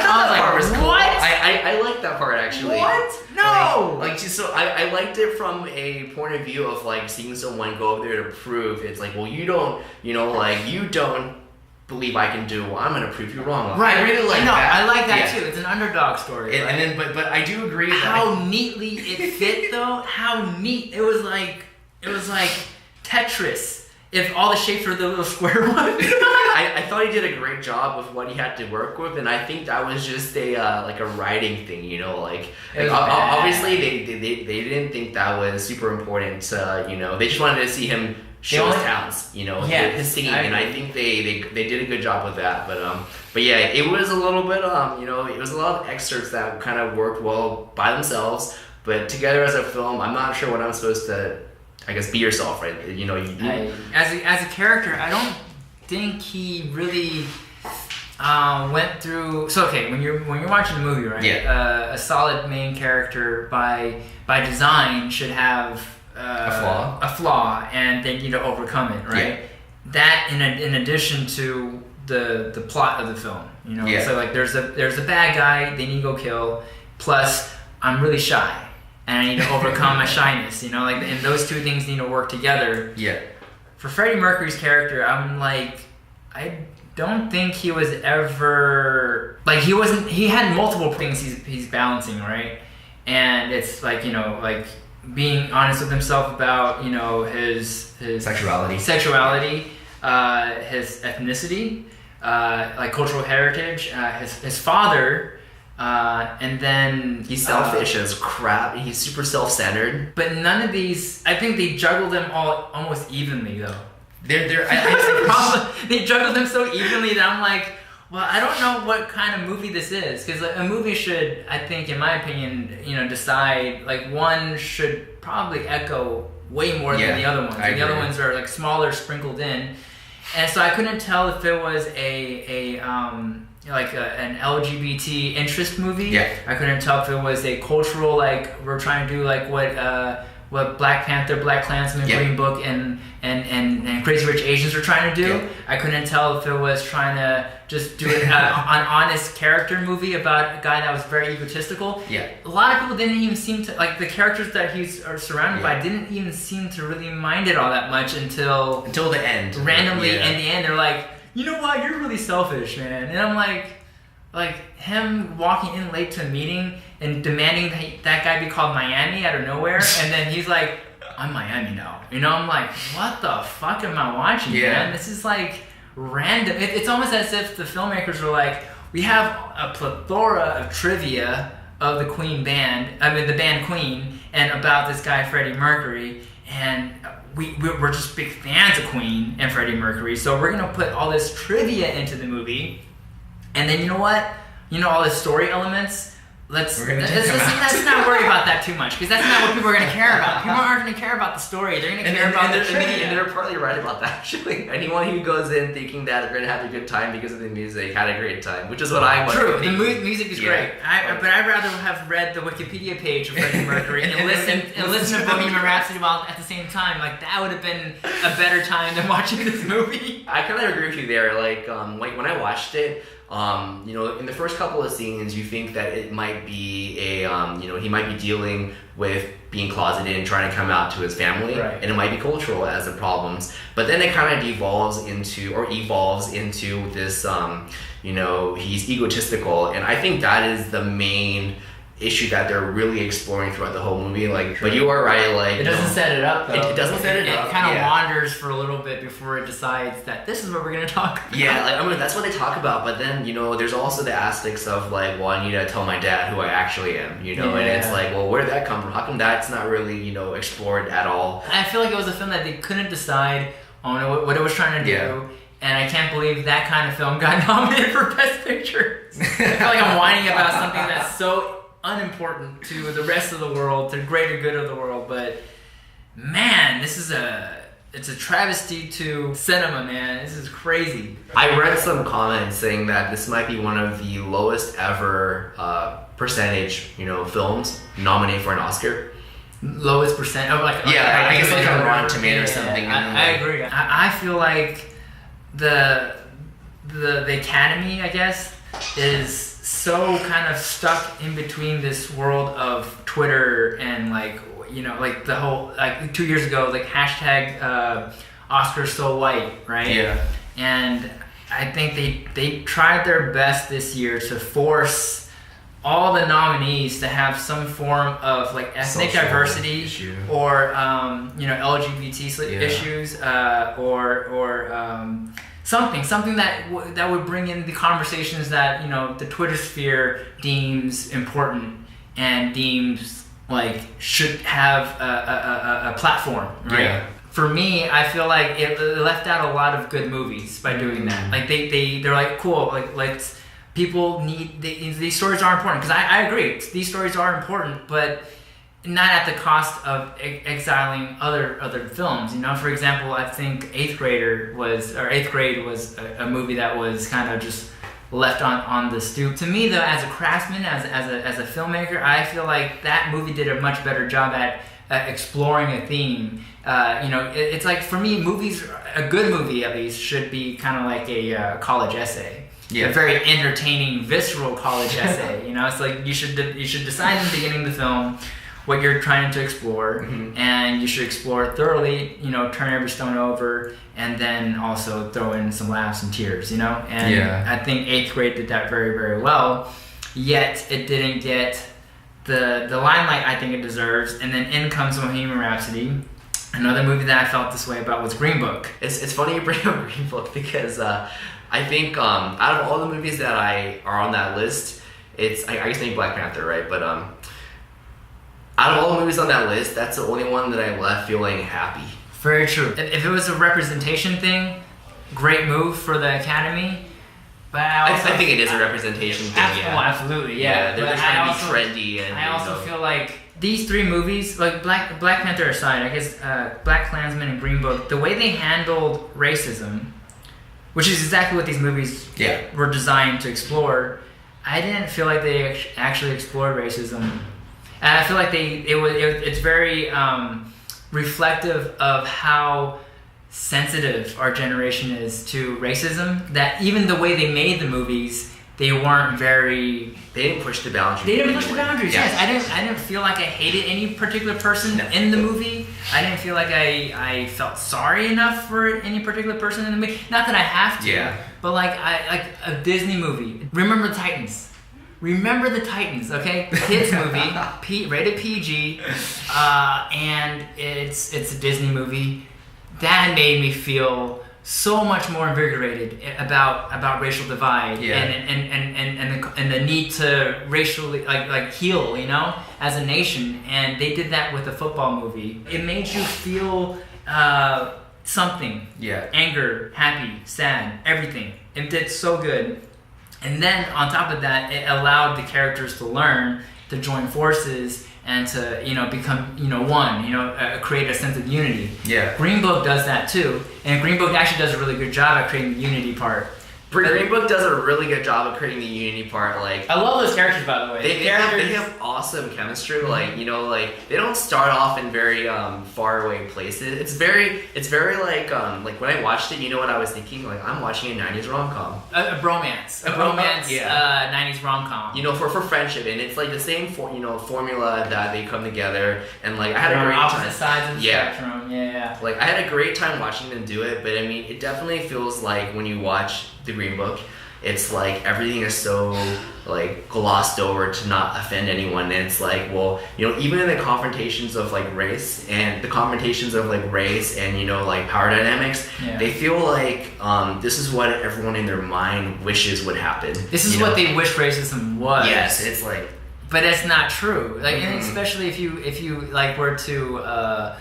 thought that part was cool. What? I liked that part, actually. What? No! I liked it from a point of view of, like, seeing someone go up there to prove. It's like, well, you don't believe I can do, well, I'm going to prove you wrong. Right. I really like that. I like that too. It's an underdog story. And then, but I do agree that how neatly it fit, though. How neat. It was like Tetris, if all the shapes were the little square ones. I thought he did a great job with what he had to work with, and I think that was just a writing thing, obviously they didn't think that was super important. They just wanted to see him show his talents, his singing, and I think they did a good job with that. But yeah, it was a little bit it was a lot of excerpts that kind of worked well by themselves, but together as a film, I'm not sure what I'm supposed to, I guess, be yourself, right? As a character, I don't think he really went through. So okay, when you're watching a movie, right? Yeah. A solid main character by design should have a flaw, and they need to overcome it, right? Yeah. That in addition to the plot of the film, you know. Yeah. So like there's a bad guy they need to go kill. Plus, I'm really shy, and I need to overcome my shyness. You know, like, and those two things need to work together. Yeah. For Freddie Mercury's character, I'm like, I don't think he was ever like he had multiple things he's balancing, right? And it's like, you know, like being honest with himself about, you know, his sexuality, his ethnicity, like cultural heritage, his father, and then he's selfish as crap. He's super self-centered. But none of these, I think they juggle them all almost evenly though. They juggle them so evenly that I'm like, well, I don't know what kind of movie this is, because a movie should, I think, in my opinion, you know, decide, like, one should probably echo way more than the other ones. And the other ones are like smaller, sprinkled in, and so I couldn't tell if it was an LGBT interest movie. Yeah. I couldn't tell if it was a cultural, like, we're trying to do like what Black Panther, Black Klansman, Green Book, and Crazy Rich Asians are trying to do. Yeah. I couldn't tell if it was trying to just do an honest character movie about a guy that was very egotistical. Yeah. A lot of people didn't even seem to, like, the characters that he's surrounded by didn't even seem to really mind it all that much until the end. Randomly in the end, they're like, you know what, you're really selfish, man. And I'm like him walking in late to a meeting and demanding that guy be called Miami out of nowhere, and then he's like, I'm Miami now. You know, I'm like, what the fuck am I watching, man? This is like random. It's almost as if the filmmakers were like, we have a plethora of trivia of the Queen band, the band Queen, and about this guy Freddie Mercury, and we're just big fans of Queen and Freddie Mercury, so we're gonna put all this trivia into the movie. And then, you know what? You know, all the story elements, let's not worry about that too much, because that's not what people are going to care about. People aren't going to care about the story. They're going to care about the trivia. And they're partly right about that, actually. Anyone who goes in thinking that they're going to have a good time because of the music had a great time, which is what I want. True, the music is great. But I'd rather have read the Wikipedia page of Freddie Mercury and listen to Bohemian Rhapsody while at the same time. Like, that would have been a better time than watching this movie. I kind of agree with you there. Like when I watched it, you know, in the first couple of scenes, you think that it might be he might be dealing with being closeted and trying to come out to his family, right. And it might be cultural as the problems. But then it kind of evolves into this, you know, he's egotistical, and I think that is the main issue that they're really exploring throughout the whole movie. Like, but you are right. Like, it doesn't set it up, though. It doesn't set it up. It kind of wanders for a little bit before it decides that this is what we're gonna talk about. Yeah, like, I mean, that's what they talk about. But then, you know, there's also the aspects of like, well, I need to tell my dad who I actually am. You know, and it's like, well, where did that come from? How come that's not really, you know, explored at all? I feel like it was a film that they couldn't decide on what it was trying to do. Yeah. And I can't believe that kind of film got nominated for Best Picture. I feel like I'm whining about something that's so unimportant to the rest of the world, to the greater good of the world, but man, it's a travesty to cinema, man. This is crazy. I read some comments saying that this might be one of the lowest ever percentage, you know, films nominated for an Oscar. Lowest percent? Oh, like, I guess like a Rotten Tomato or something. I agree. I feel like the Academy, I guess, is so kind of stuck in between this world of Twitter and, like, you know, like the whole, like 2 years ago, like hashtag Oscars so white, right? Yeah. And I think they tried their best this year to force all the nominees to have some form of like ethnic social diversity issue. Or you know, LGBT issues, or something that would bring in the conversations that, you know, the Twitter sphere deems important and deems like should have a platform, right? Yeah. For me, I feel like it left out a lot of good movies by doing that. Like they're like, cool, like people need these stories are important, because I agree, these stories are important, but not at the cost of exiling other films. You know, for example, I think Eighth Grade was a movie that was kind of just left on the stoop. To me, though, as a craftsman, as a filmmaker, I feel like that movie did a much better job at exploring a theme. You know, it's like, for me, movies, a good movie at least, should be kind of like a college essay. Yeah. A very entertaining, visceral college essay. You know, it's like you should decide in the beginning of the film what you're trying to explore, and you should explore it thoroughly. You know, turn every stone over, and then also throw in some laughs and tears. You know, and I think Eighth Grade did that very, very well. Yet it didn't get the limelight I think it deserves. And then in comes Bohemian Rhapsody. Another movie that I felt this way about was Green Book. It's funny you bring up Green Book because I think out of all the movies that are on that list, I guess named Black Panther, right? But out of all the movies on that list, that's the only one that I left feeling happy. Very true. If it was a representation thing, great move for the Academy. But I think it is a representation thing. Absolutely, yeah. They're trying to be trendy, and I also feel like these three movies, like Black Panther aside, I guess Black Klansman and Green Book, the way they handled racism, which is exactly what these movies were designed to explore, I didn't feel like they actually explored racism. And I feel like it's very reflective of how sensitive our generation is to racism, that even the way they made the movies, they didn't push the boundaries. They didn't push the boundaries. Yes, I didn't feel like I hated any particular person in the movie. I didn't feel like I felt sorry enough for any particular person in the movie. Not that I have to, but like a Disney movie. Remember the Titans. Remember the Titans, okay? Kids movie, rated PG, and it's a Disney movie. That made me feel so much more invigorated about racial divide and the need to racially like heal, you know, as a nation. And they did that with a football movie. It made you feel something. Yeah. Anger, happy, sad, everything. It did so good. And then on top of that, it allowed the characters to learn, to join forces, and to, you know, become, you know, one, you know, create a sense of unity. Yeah. Green Book does that too, and Green Book actually does a really good job at creating the unity part. Green Book does a really good job of creating the unity part. Like, I love those characters, by the way. They have awesome chemistry. Like, you know, like they don't start off in very far away places. It's very like when I watched it, you know what I was thinking? Like, I'm watching a 90s rom-com. A bromance, 90s rom-com. You know, for friendship, and it's like the same formula that they come together. And like I had a great time. Opposite sides of the spectrum. Yeah. Like I had a great time watching them do it, but I mean, it definitely feels like when you watch the Green Book, it's like everything is so like glossed over to not offend anyone. And it's like, well, you know, even in the confrontations of like race and you know, like power dynamics, they feel like this is what everyone in their mind wishes would happen. This is what they wish racism was. Yes, it's like, but it's not true. Like, and especially if you like were to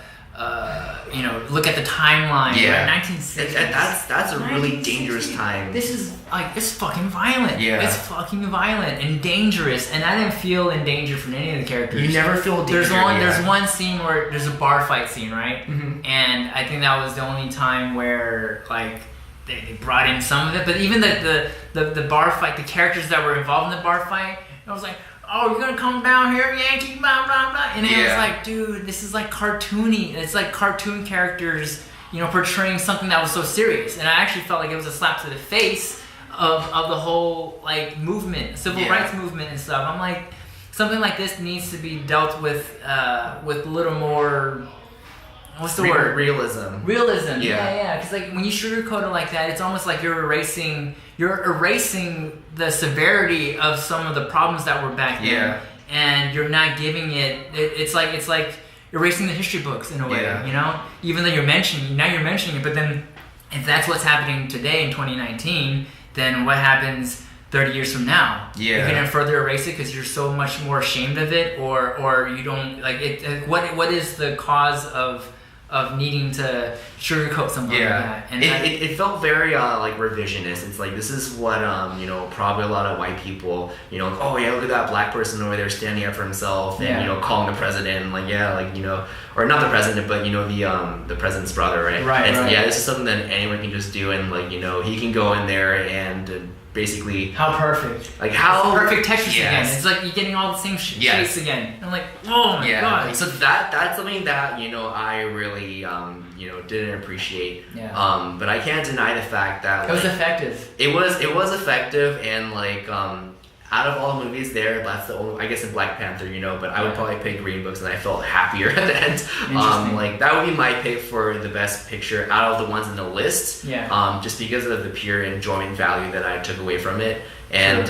you know, look at the timeline. Yeah. Right? 1960s. That's a really dangerous time. This is like, it's fucking violent. Yeah. It's fucking violent and dangerous, and I didn't feel in danger from any of the characters. You never feel danger. There's one scene where there's a bar fight scene, right? Mm-hmm. And I think that was the only time where like they brought in some of it. But even the bar fight, the characters that were involved in the bar fight, I was like, oh, you're gonna come down here, Yankee, blah, blah, blah. And it was like, dude, this is like cartoony. It's like cartoon characters, you know, portraying something that was so serious. And I actually felt like it was a slap to the face of the whole, like, movement, civil rights movement and stuff. I'm like, something like this needs to be dealt with a little more, what's the word? Realism. Yeah. Because like when you sugarcoat it like that, it's almost like you're erasing the severity of some of the problems that were back then, and you're not giving it. It's like erasing the history books in a way, you know. Even though you're mentioning it, but then if that's what's happening today in 2019, then what happens 30 years from now? Yeah, you're gonna further erase it because you're so much more ashamed of it, or you don't like it. What is the cause of of needing to sugarcoat something like that. And it felt very like revisionist. It's like, this is what you know, probably a lot of white people, you know, oh yeah, look at that black person over there standing up for himself and you know, calling the president, like like, you know, or not the president, but you know, the president's brother, right? And yeah, this is something that anyone can just do, and like, you know, he can go in there and basically how perfect, like how perfect textures again. It's like you're getting all the same shapes again. I'm like, oh my god. So that's something that, you know, I really you know, didn't appreciate. But I can't deny the fact that it was effective. It was effective, and like out of all the movies there, that's the only, I guess, in Black Panther, you know, but I would probably pick Green Books, and I felt happier at the end. Like that would be my pick for the best picture out of the ones in the list. Just because of the pure enjoyment value that I took away from it. And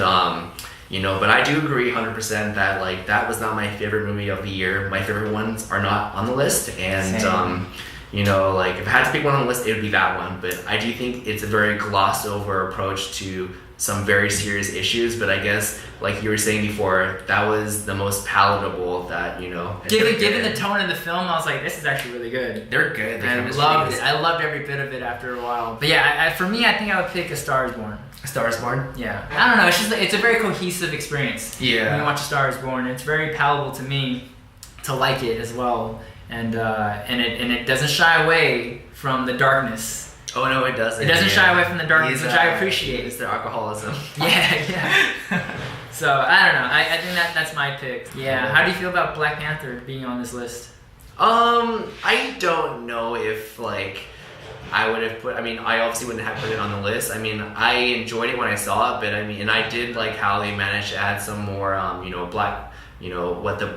you know, but I do agree 100% that like that was not my favorite movie of the year. My favorite ones are not on the list, and you know, like if I had to pick one on the list, it would be that one. But I do think it's a very glossed over approach to some very serious issues. But I guess, like you were saying before, that was the most palatable that, you know. Given the tone of the film, I was like, this is actually really good. They're good. I loved it. I loved every bit of it after a while. But yeah, for me, I think I would pick A Star Is Born. A Star Is Born? Yeah. I don't know. It's just it's a very cohesive experience. Yeah. When you watch A Star Is Born, it's very palatable to me to like it as well. And it doesn't shy away from the darkness. Oh no, it doesn't. It doesn't shy away from the darkness, which I appreciate. It's the alcoholism. Yeah. So I don't know. I think that's my pick. Yeah. How do you feel about Black Panther being on this list? I don't know if like I would have put. I mean, I obviously wouldn't have put it on the list. I mean, I enjoyed it when I saw it, but I mean, and I did like how they managed to add some more, you know, black. You know what the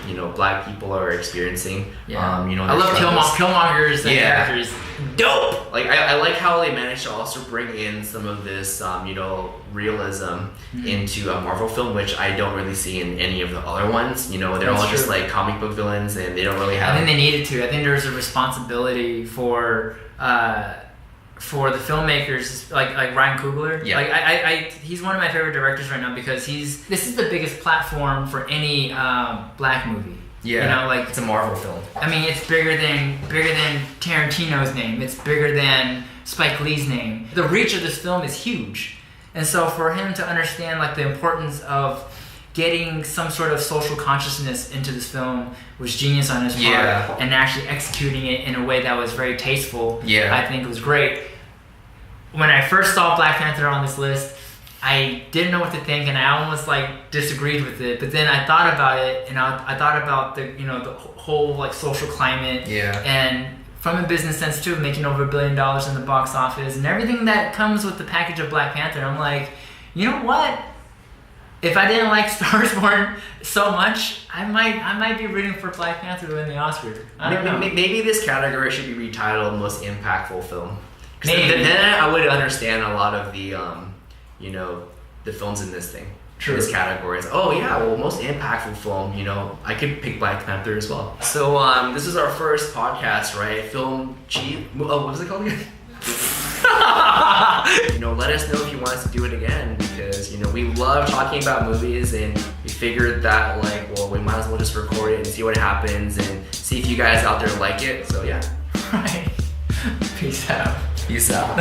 you know, black people are experiencing. You know, I love Killmonger's characters. Dope. Like I like how they managed to also bring in some of this you know, realism into a Marvel film, which I don't really see in any of the other ones. You know, they're all just like comic book villains, and they don't really have. I think they needed to. I think there's a responsibility for the filmmakers, like Ryan Coogler. Like he's one of my favorite directors right now, because this is the biggest platform for any black movie. You know, like it's a Marvel film. I mean, it's bigger than Tarantino's name. It's bigger than Spike Lee's name. The reach of this film is huge, and so for him to understand like the importance of getting some sort of social consciousness into this film was genius on his part, and actually executing it in a way that was very tasteful. I think it was great. When I first saw Black Panther on this list, I didn't know what to think, and I almost like disagreed with it. But then I thought about it, and I thought about the, you know, the whole like social climate, and from a business sense too, making over $1 billion in the box office, and everything that comes with the package of Black Panther. I'm like, you know what? If I didn't like Star Is Born so much, I might be rooting for Black Panther to win the Oscar. I don't know. Maybe this category should be retitled Most Impactful Film. Maybe. Then I would understand a lot of the, you know, the films in this thing. True. This category. It's, oh yeah, well, most impactful film, you know, I could pick Black Panther as well. So this is our first podcast, right? Film Cheat. Oh, what was it called again? You know, let us know if you want us to do it again, because, you know, we love talking about movies, and we figured that like, well, we might as well just record it and see what happens, and see if you guys out there like it. So yeah. Right. Peace out. Peace out.